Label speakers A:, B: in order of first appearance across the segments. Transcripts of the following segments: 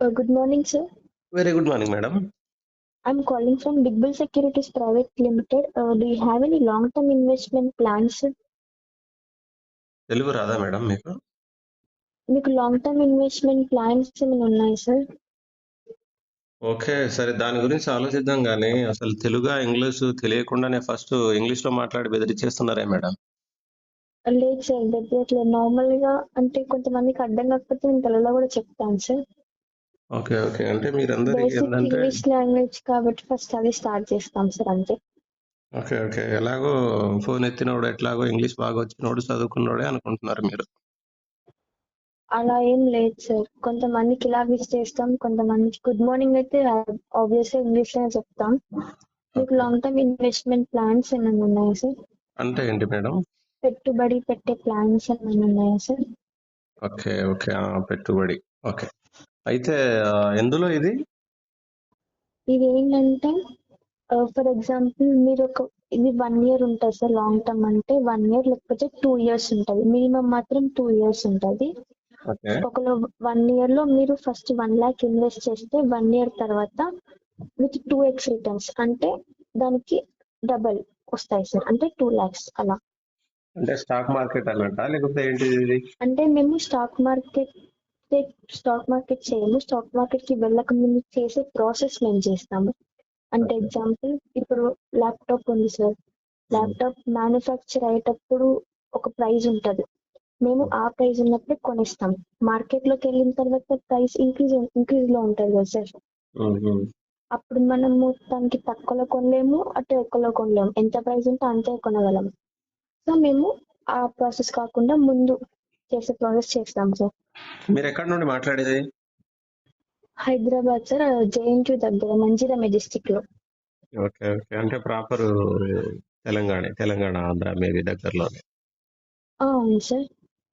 A: Good morning, sir.
B: Very good morning, madam.
A: I'm calling from Big Bill Securities Private Limited. Do you have any long-term investment plans, sir?
B: Telugu రాదా madam మీకు?
A: మీకు long-term investment plans ఏమైనా ఉన్నాయా, sir?
B: Okay, సరే దాని గురించి ఆలోచిద్దాం గానీ అసలు తెలుగు ఇంగ్లీషు తెలియకుండానే ఫస్ట్ ఇంగ్లీష్లో మాట్లాడి బెదిరించేస్తున్నారే మేడం.
A: లేదు సార్, దగ్గర నార్మల్గా అంటే కొంతమందికి అర్థం కాకపోతే నేను తెలుగులో కూడా చెప్తాను సార్.
B: ఓకే ఓకే, అంటే మీరందరికి
A: బేసిక్
B: ఏంటంటే
A: ఇంగ్లీష్ లాంగ్వేజ్ కాబట్టి ఫస్ట్ అది స్టార్ట్ చేస్తాం సార్, అంతే.
B: ఓకే ఓకే, ఎలాగో ఫోన్ ఎత్తినోడు ఎట్లాగో ఇంగ్లీష్ బాగా వచ్చినోడు చదువుకున్నోడే అనుకుంటున్నారు మీరు.
A: అలా ఏం లేదు సార్, కొంతమందికి ఇలా విష్ చేస్తాం, కొంతమందికి గుడ్ మార్నింగ్ అయితే ఆబ్వియస్గా ఇంగ్లీష్లోనే చెప్తాం. మీకు
B: okay,
A: long term investment plans ఏమైనా ఉన్నాయా సార్?
B: అంటే ఏంటి మేడం?
A: పెట్టుబడి పెట్టే ప్లాన్స్ ఏమైనా ఉన్నాయా సార్?
B: ఓకే ఓకే, పెట్టుబడి. ఓకే, అయితే ఎందులో ఇది?
A: ఇది ఏంటంటే ఫర్ ఎగ్జాంపుల్ మీరు ఇది 1 year ఉంటుంది సార్. లాంగ్ టర్మ్ అంటే 1 year లేకపోతే 2 years ఉంటుంది. మినిమం మాత్రం 2 years ఉంటుంది.
B: ఓకే
A: ఒకవేళ 1 year లో మీరు ఫస్ట్ 1 lakh ఇన్వెస్ట్ చేస్తే 1 year తర్వాత విత్ 2x రిటర్న్స్ అంటే దానికి డబల్ వస్తాయి సార్, అంటే 2 lakhs అలా.
B: అంటే స్టాక్ మార్కెట్ అన్నట్ట లేకపోతే ఏంటిది ఇది?
A: అంటే మేము స్టాక్ మార్కెట్ చేయము. స్టాక్ మార్కెట్ కి వెళ్ళక ముందు చేసే ప్రాసెస్ మేము చేస్తాము. అంటే
B: ఓకే.
A: ఎగ్జాంపుల్ ఇప్పుడు ల్యాప్టాప్ ఉంది సార్. ల్యాప్టాప్ మ్యానుఫ్యాక్చర్ అయ్యేటప్పుడు ఒక ప్రైస్ ఉంటుంది. మేము ఆ ప్రైస్ ఉన్నప్పుడు కొనిస్తాం. మార్కెట్ లోకి వెళ్ళిన తర్వాత ప్రైస్ ఇంక్రీజ్ లో ఉంటుంది కదా సార్. అప్పుడు మనము దానికి తక్కువలో కొనలేము, అటు ఎక్కువలో కొనలేము. ఎంత ప్రైస్ ఉంటే అంతే కొనగలం. సో మేము ఆ ప్రాసెస్ కాకుండా ముందు చేసే ప్రాసెస్ చేస్తాం సార్.
B: మీరు ఎక్కడి నుండి మాట్లాడేది?
A: హైదరాబాద్ సార్, జేఎన్టీ దగ్గర మంచిర్యాల మెజెస్టిక్ లో.
B: ఓకే ఓకే, అంటే ప్రాపర్ తెలంగాణ ఆంధ్ర మేబీ దగ్గరలోనే.
A: అవును సార్.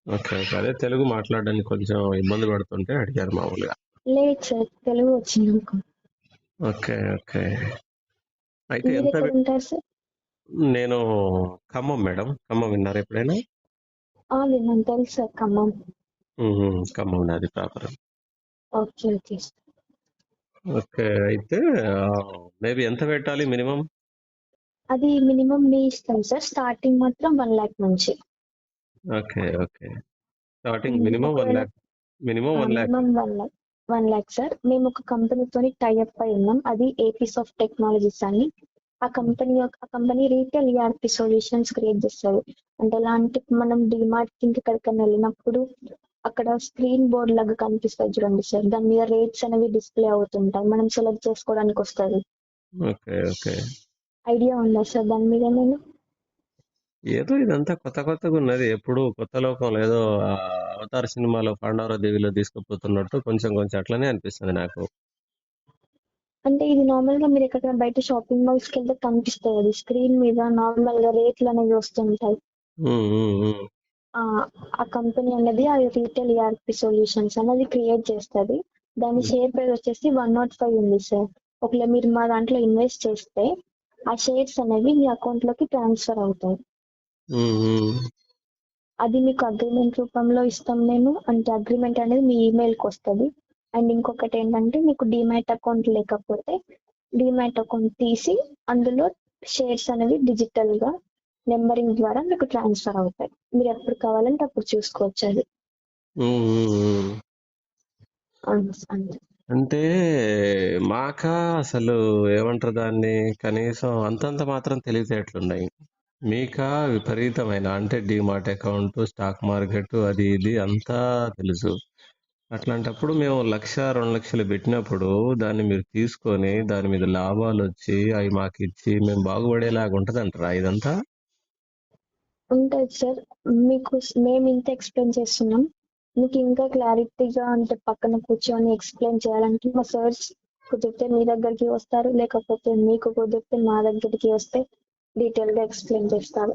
B: ఓకే ఓకే, అదే తెలుగు మాట్లాడడానికి కొంచెం ఇబ్బంది పడుతుంటే అడిగారు మామూలుగా.
A: లేదు సార్, తెలుగు వచ్చింది నాకు.
B: ఓకే ఓకే, అయితే
A: మీరు
B: ఎంత
A: ఎక్కడ ఉంటారు సార్?
B: నేను ఖమ్మం మేడం. ఖమ్మం విన్నారు ఎప్పుడైనా?
A: విన్నాను, తెలుసు సార్, ఖమ్మం.
B: ఖమ్మం నాది ప్రాపర్.
A: Okay okay.
B: ఓకే, అయితే మేబీ ఎంత పెట్టాలి మినిమం?
A: అది మినిమం మీ ఇష్టం సార్, స్టార్టింగ్ మాత్రం 1 lakh నుంచి.
B: ఓకే ఓకే, స్టార్టింగ్ మినిమం 1
A: ఒకవేళ
B: lakh. Minimum 1 lakh.
A: Minimum 1 lakh sir. మేము ఒక కంపెనీతో టైఅప్ అయి ఉన్నాం, అది ఏపీ సాఫ్ట్ టెక్నాలజీస్ అని. ఆ company retail ERP solutions create చేస్తారు. అంటే ఎలా అంటే మనం డిమార్ట్ కి ఎక్కడికైనా వెళ్ళినప్పుడు అక్కడ స్క్రీన్ బోర్డ్ లాగా కనిపిస్తుంది చూడండి సార్, దాని మీద రేట్స్ అనేవి డిస్ప్లే అవుతుంటాయి, మనం సెలెక్ట్ చేసుకోవడానికి వస్తుంది.
B: ఓకే ఓకే,
A: ఐడియా ఉందా సార్ దాని మీద? నేను
B: ఏదో ఇదంతా కొత్త కొత్తగా ఉన్నది. ఎప్పుడు కొత్త లోకంలో ఏదో అవతార్ సినిమాలో పాండవర దేవిలో తీసుకుపోతున్నట్టు కొంచెం కొంచెం అట్లనే అనిపిస్తుంది నాకు.
A: అంటే ఇది నార్మల్ గా మీరు ఎక్కడైనా బయట షాపింగ్ మాల్స్ కి వెళ్తే కనిపిస్తాయి, అది స్క్రీన్ మీద నార్మల్ గా రేట్లు అనేవి వస్తుంటాయి.
B: ఉమ్, ఉమ్, ఉమ్.
A: ఆ కంపెనీ అనేది అది రీటైల్ ఈఆర్పి సొల్యూషన్స్ అనేది క్రియేట్ చేస్తుంది. దాని షేర్ ప్రైస్ వచ్చేసి 105 ఉంది సార్. ఒకవేళ మీరు మా దాంట్లో ఇన్వెస్ట్ చేస్తే ఆ షేర్స్ అనేవి మీ అకౌంట్ లోకి ట్రాన్స్ఫర్ అవుతాయి.
B: ఉమ్, ఉమ్.
A: అది మీకు అగ్రిమెంట్ రూపంలో ఇస్తాం మేము. అంటే అగ్రిమెంట్ అనేది మీ ఈమెయిల్ కి వస్తుంది. అండ్ ఇంకొకటి ఏంటంటే మీకు డిమాట్ అకౌంట్ లేకపోతే డిమాట్ అకౌంట్ తీసి అందులో షేర్స్ అనేవి డిజిటల్ గా నెంబరింగ్ ద్వారా మీకు ట్రాన్స్ఫర్ అవుతాయి. మీరు ఎప్పుడు కావాలంటే అప్పుడు చూసుకోవచ్చు అది.
B: ఉమ్, ఉమ్, ఉమ్.
A: అంతే.
B: అంటే మాక అసలు ఏమంటారు దాన్ని, కనీసం అంతంత మాత్రం తెలివితేటలున్నాయి. మీకా విపరీతమైన, అంటే డిమాట్ అకౌంట్, స్టాక్ మార్కెట్, అది ఇది అంతా తెలుసు. అట్లాంటప్పుడు మేము 1,00,000 2 లక్షలు పెట్టినప్పుడు దాన్ని మీరు తీసుకొని దాని మీద లాభాలు వచ్చి అవి మాకు ఇచ్చి మేము బాగుపడేలాగా ఉంటది అంటారా ఇదంతా?
A: ఉంటుంది సార్. మీకు మేము ఇంత ఎక్స్ప్లెయిన్ చేస్తున్నాం, మీకు ఇంకా క్లారిటీగా అంటే పక్కన కూర్చొని ఎక్స్ప్లెయిన్ చేయాలంటే మా సార్స్ కుదిరితే మీ దగ్గరికి వస్తారు, లేకపోతే మీకు కుదిరితే మా దగ్గరికి వస్తే డీటెయిల్ గా ఎక్స్ప్లెయిన్ చేస్తారు.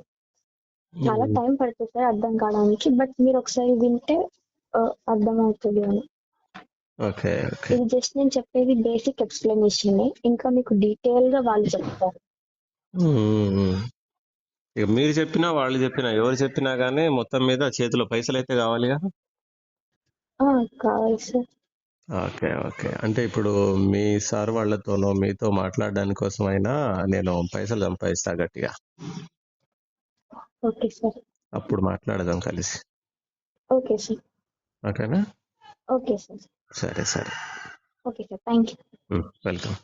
A: చాలా టైం పడుతుంది సార్ అర్థం కావడానికి, బట్ మీరు ఒకసారి వింటే అర్థమవుతుంది అని.
B: ఓకే ఓకే,
A: ఇది జస్ట్ నేను చెప్పేది బేసిక్ ఎక్స్ప్లెనేషన్, ఇంకా మీకు డీటెయిల్ గా వాళ్ళు చెప్తారు.
B: ఇక మీరు చెప్పినా వాళ్ళు చెప్పినా ఎవరు చెప్పినా గానీ మొత్తం మీద చేతిలో పైసలు అయితే కావాలిగా.
A: కావాలి సార్.
B: Okay, okay. అంటే ఇప్పుడు మీ సార్ వాళ్ళతోనో మీతో మాట్లాడడానికి కోసమైనా నేను పైసలు సంపాదిస్తా గట్టిగా.
A: Okay sir.
B: అప్పుడు మాట్లాడదాం కలిసి.
A: Okay sir.
B: ఓకేనా?
A: Okay sir.
B: సరే, సరే.
A: Okay sir. Thank you.
B: Welcome.